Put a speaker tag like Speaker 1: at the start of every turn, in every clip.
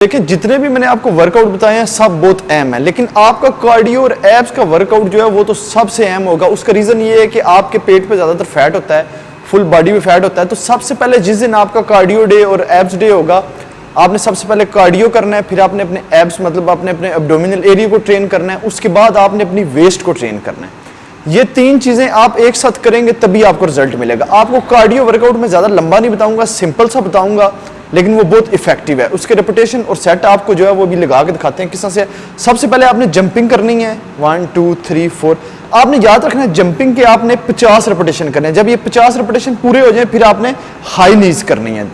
Speaker 1: देखिए जितने भी मैंने आपको वर्कआउट बताए हैं सब बहुत अहम है, लेकिन आपका कार्डियो और एब्स का वर्कआउट जो है वो तो सबसे अहम होगा। उसका रीज़न ये है कि आपके पेट पे ज़्यादातर फैट होता है, फुल बॉडी में फैट होता है। तो सबसे पहले जिस दिन आपका कार्डियो डे और एब्स डे होगा, आपने सबसे पहले कार्डियो करना है, फिर आपने अपने एब्स मतलब अपने एब्डोमिनल एरिया को ट्रेन करना है, उसके बाद आपने अपनी वेस्ट को ट्रेन करना है। ये तीन चीज़ें आप एक साथ करेंगे तभी आपको रिजल्ट मिलेगा। आपको कार्डियो वर्कआउट में ज़्यादा लंबा नहीं बताऊंगा, सिंपल सा बताऊंगा, लेकिन वो बहुत इफेक्टिव है। उसके रेपिटेशन और सेट आपको जो है वो भी लगा के दिखाते हैं किस तरह से। सबसे पहले आपने जंपिंग करनी है 1 2 3 4। आपने याद रखना है जंपिंग के आपने 50 रेपिटेशन करने हैं। जब ये 50 रेपिटेशन पूरे हो जाए फिर आपने हाई नीज करनी है,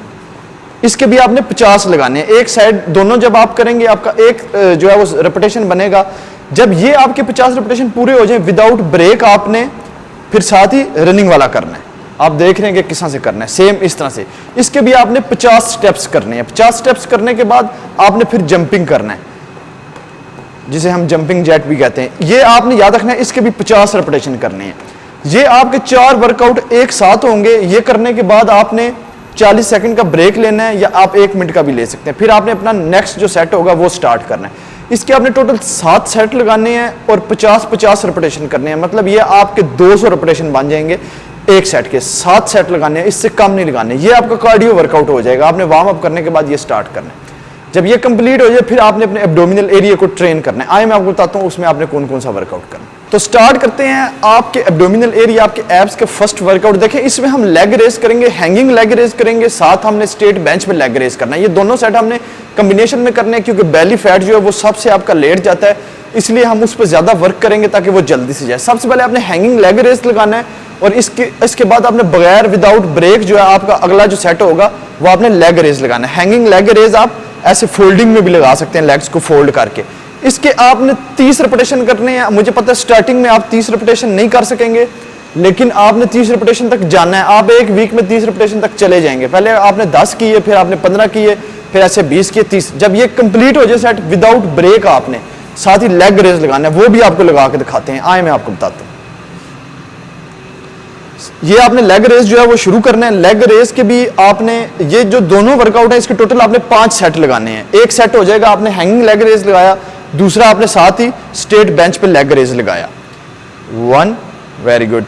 Speaker 1: इसके भी आपने 50 लगाने हैं। एक साइड दोनों जब आप करेंगे आपका एक जो है वो रेपिटेशन बनेगा। जब ये आपके 50 रेपिटेशन पूरे हो जाए विदाउट ब्रेक आपने फिर साथ ही रनिंग वाला करना है। आप देख रहे हैं कि किस तरह से करना है, सेम इस तरह से। इसके भी आपने 50 स्टेप्स करने हैं। 50 स्टेप्स करने के बाद आपने फिर जंपिंग करना है, जिसे हम जंपिंग जैक भी कहते हैं। ये आपने याद रखना है, इसके भी 50 रेपिटेशन करने हैं। ये आपके 4 वर्कआउट एक साथ होंगे। ये करने के बाद आपने 40 सेकंड का ब्रेक लेना है, या आप 1 मिनट का भी ले सकते हैं। फिर आपने अपना नेक्स्ट जो सेट होगा वो स्टार्ट करना है। इसके आपने टोटल 7 सेट लगाने हैं और 50-50 रेपिटेशन करने हैं। मतलब ये आपके 200 रेपिटेशन बन जाएंगे एक सेट के। 7 सेट लगाने हैं, इससे कम नहीं लगाने। ये आपका कार्डियो वर्कआउट हो जाएगा। आपने वार्म अप करने के बाद ये स्टार्ट करना है। जब ये कंप्लीट हो जाए फिर आपने अपने एब्डोमिनल एरिया को ट्रेन करना है। आइए मैं आपको बताता हूँ उसमें आपने कौन कौन सा वर्कआउट करना है। तो स्टार्ट करते हैं आपके एब्डोमिनल एरिया, आपके एब्स के फर्स्ट वर्कआउट। देखें इसमें हम लेग रेस करेंगे, हैंगिंग लेग रेस करेंगे, साथ हमने स्ट्रेट बेंच में लेग रेस करना है। ये दोनों सेट हमने कॉम्बिनेशन में करने हैं, क्योंकि बेली फैट जो है वो सबसे आपका लेट जाता है, इसलिए हम उस पर ज्यादा वर्क करेंगे ताकि वो जल्दी से जाए। सबसे पहले आपने हैंगिंग लेग रेस लगाना है, और इसके बाद आपने बगैर विदाउट ब्रेक जो है आपका अगला जो सेट होगा वो आपने लेग रेस लगाना है। हैंगिंग लेग रेस आप ऐसे फोल्डिंग में भी लगा सकते हैं, लेग्स को फोल्ड करके। इसके आपने 30 रेपिटेशन करने हैं। मुझे पता है स्टार्टिंग में आप 30 रेपिटेशन नहीं कर सकेंगे, लेकिन आपने 30 रेपिटेशन तक जाना है। आप एक वीक में 30 रेपिटेशन तक चले जाएंगे। पहले आपने 10 किए, फिर आपने 15 किए, फिर ऐसे 20 किए, 30। जब ये कंप्लीट हो जाए सेट विदाउट ब्रेक आपने साथ ही लेग रेस लगाना है, वो भी आपको लगा के दिखाते हैं। आए मैं आपको बताता हूँ। ये आपने लेग रेस जो है वो शुरू करना है। लेग रेस के भी आपने ये जो दोनों वर्कआउट है इसके टोटल आपने 5 सेट लगाने हैं। एक सेट हो जाएगा, आपने हैंगिंग लेग रेस लगाया, दूसरा आपने साथ ही स्ट्रेट बेंच पे लेग रेस लगाया। 1 वेरी गुड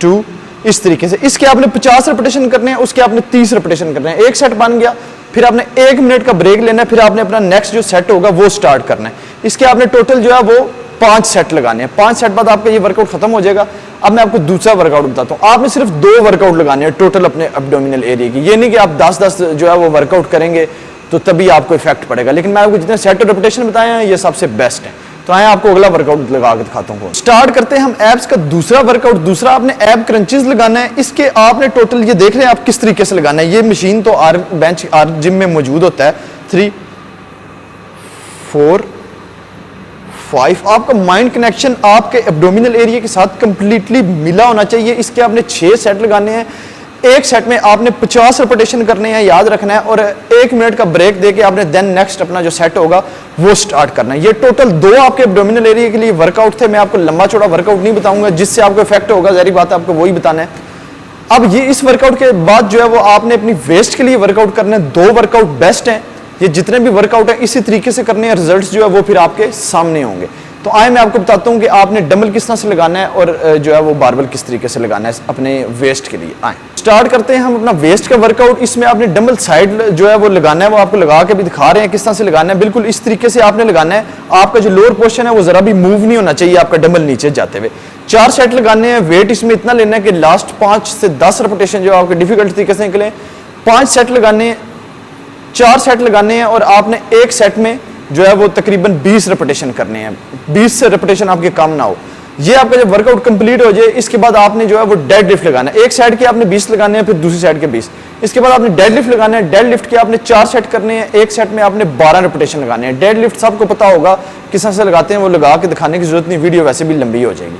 Speaker 1: 2 इस तरीके से। इसके आपने 50 रेपिटेशन करने हैं, उसके आपने 30 रेपिटेशन करने हैं। एक सेट बन गया, फिर आपने 1 मिनट का ब्रेक लेना है, फिर आपने अपना नेक्स्ट जो सेट होगा वो स्टार्ट करना है। इसके आपने टोटल जो है वो 5 सेट लगाने हैं। 5 सेट बाद आपका ये वर्कआउट खत्म हो जाएगा। अब मैं आपको दूसरा वर्कआउट बताता हूँ। आपने सिर्फ 2 वर्कआउट लगाने हैं टोटल अपने एब्डोमिनल एरिया की। ये नहीं कि आप 10-10 जो है वो वर्कआउट करेंगे तो तभी आपको इफेक्ट पड़ेगा, लेकिन मैं आपको जितने सेट और रेपिटेशन बताए हैं ये सबसे बेस्ट है। तो आए आपको अगला वर्कआउट लगा के दिखाता हूँ। स्टार्ट करते हैं हम एब्स का दूसरा वर्कआउट। दूसरा आपने एब क्रंचेस लगाना है। इसके आपने टोटल ये देख रहे हैं आप किस तरीके से लगाना है। ये मशीन तो आर बेंच आर जिम में मौजूद होता है। 3 4 5। आपका माइंड कनेक्शन आपके एब्डोमिनल एरिया के साथ कंप्लीटली मिला होना चाहिए। इसके आपने 6 सेट लगाने हैं। एक सेट में आपने 50 रेपिटेशन करने हैं, याद रखना है, और 1 मिनट का ब्रेक देके आपने देन नेक्स्ट अपना जो सेट होगा वो स्टार्ट करना है। ये टोटल 2 आपके एब्डोमिनल एरिया के लिए वर्कआउट थे। मैं आपको लंबा चौड़ा वर्कआउट नहीं बताऊंगा, जिससे आपको इफेक्ट होगा, जारी बात है आपको वही बताना है। अब ये इस वर्कआउट के बाद जो है वो आपने अपनी वेस्ट के लिए वर्कआउट करना है। 2 वर्कआउट बेस्ट हैं। ये जितने भी वर्कआउट है इसी तरीके से करने हैं, रिजल्ट्स जो है वो फिर आपके सामने होंगे। तो आए मैं आपको बताता हूँ कि आपने डंबल किस तरह से लगाना है और जो है वो बारबल किस तरीके से लगाना है अपने वेस्ट के लिए। आए स्टार्ट करते हैं हम अपना वेस्ट का वर्कआउट। इसमें आपने डंबल साइड जो है वो लगाना है, वो आपको लगा के भी दिखा रहे हैं किस तरह से लगाना है। बिल्कुल इस तरीके से आपने लगाना है। आपका जो लोअर पोर्शन है वो जरा भी मूव नहीं होना चाहिए आपका डंबल नीचे जाते हुए। 4 सेट लगाने हैं। वेट इसमें इतना लेना है कि लास्ट 5 से 10 रेपिटेशन जो आपके डिफिकल्ट तरीके से निकले। 5 सेट लगाने हैं, 4 सेट लगाने हैं, और आपने एक सेट में जो है वो तकरीबन 20 रेपिटेशन करने हैं। 20 से रेपिटेशन आपके कम ना हो। ये आपका जब वर्कआउट कंप्लीट हो जाए इसके बाद आपने जो है वो डेड लिफ्ट लगाना है। एक साइड के आपने 20 लगाने हैं, फिर दूसरी साइड के 20। इसके बाद आपने डेड लिफ्ट लगाना है। डेड लिफ्ट के आपने 4 सेट करने हैं। एक सेट में आपने 12 रेपिटेशन लगाने हैं। डेड लिफ्ट सबको पता होगा किस तरह से लगाते हैं, वो लगा के दिखाने की जरूरत नहीं, वीडियो वैसे भी लंबी हो जाएगी।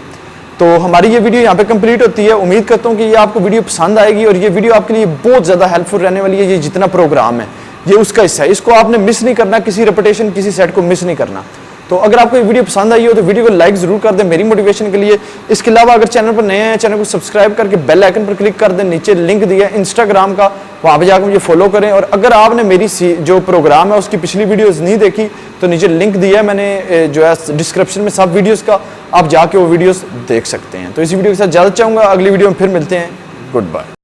Speaker 1: तो हमारी ये वीडियो यहाँ पे कंप्लीट होती है। उम्मीद करता हूँ कि ये आपको वीडियो पसंद आएगी, और ये वीडियो आपके लिए बहुत ज़्यादा हेल्पफुल रहने वाली है। ये जितना प्रोग्राम है ये उसका हिस्सा है, इसको आपने मिस नहीं करना। किसी रेपिटेशन किसी सेट को मिस नहीं करना। तो अगर आपको ये वीडियो पसंद आई हो तो वीडियो को लाइक ज़रूर कर दें मेरी मोटिवेशन के लिए। इसके अलावा अगर चैनल पर नए हैं, चैनल को सब्सक्राइब करके बेल आइकन पर क्लिक कर दें। नीचे लिंक दिया है इंस्टाग्राम का, वहाँ पर जाकर मुझे फॉलो करें। और अगर आपने मेरी जो प्रोग्राम है उसकी पिछली वीडियोज़ नहीं देखी तो नीचे लिंक दिया है मैंने जो है डिस्क्रिप्शन में सब वीडियोज़ का, आप जाके वो वीडियोज़ देख सकते हैं। तो इसी वीडियो के साथ ज़्यादा चाहूँगा, अगली वीडियो में फिर मिलते हैं। Good bye.